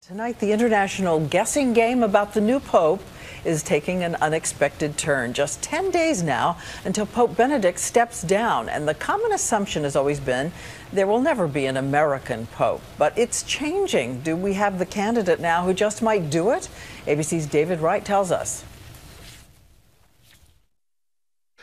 Tonight, the international guessing game about the new pope is taking an unexpected turn. Just 10 days now until Pope Benedict steps down, and the common assumption has always been there will never be an American pope. But it's changing. Do we have the candidate now who just might do it? ABC's David Wright tells us.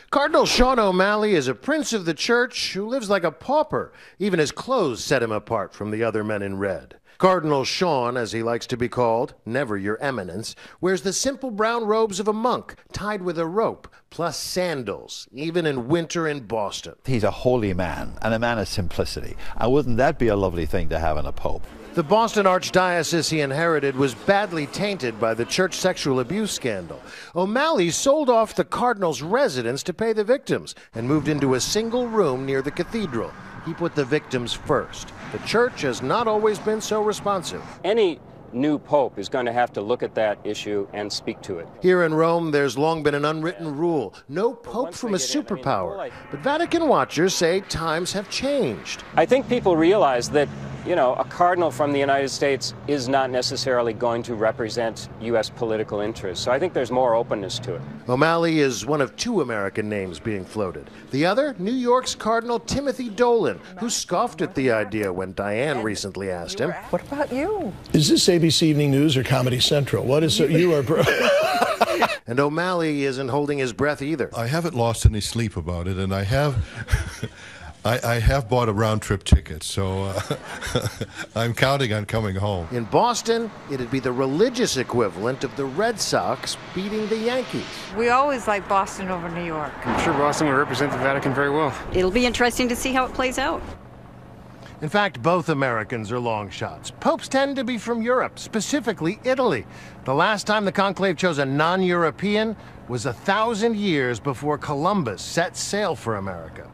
Cardinal Sean O'Malley is a prince of the church who lives like a pauper. Even his clothes set him apart from the other men in red. Cardinal Sean, as he likes to be called, never your eminence, wears the simple brown robes of a monk, tied with a rope, plus sandals, even in winter in Boston. He's a holy man, and a man of simplicity. And wouldn't that be a lovely thing to have in a pope? The Boston archdiocese he inherited was badly tainted by the church sexual abuse scandal. O'Malley sold off the cardinal's residence to pay the victims and moved into a single room near the cathedral. He put the victims first. The church has not always been so responsive. Any new pope is going to have to look at that issue and speak to it. Here in Rome, there's long been an unwritten rule: no pope from a superpower. But Vatican watchers say times have changed. I think people realize that, a cardinal from the United States is not necessarily going to represent U.S. political interests. So I think there's more openness to it. O'Malley is one of two American names being floated. The other, New York's Cardinal Timothy Dolan, who scoffed at the idea when Diane recently asked him. What about you? Is this ABC Evening News or Comedy Central? What is it? You are... And O'Malley isn't holding his breath either. I haven't lost any sleep about it, and I have... I have bought a round-trip ticket, so I'm counting on coming home. In Boston, it'd be the religious equivalent of the Red Sox beating the Yankees. We always like Boston over New York. I'm sure Boston will represent the Vatican very well. It'll be interesting to see how it plays out. In fact, both Americans are long shots. Popes tend to be from Europe, specifically Italy. The last time the conclave chose a non-European was 1,000 years before Columbus set sail for America.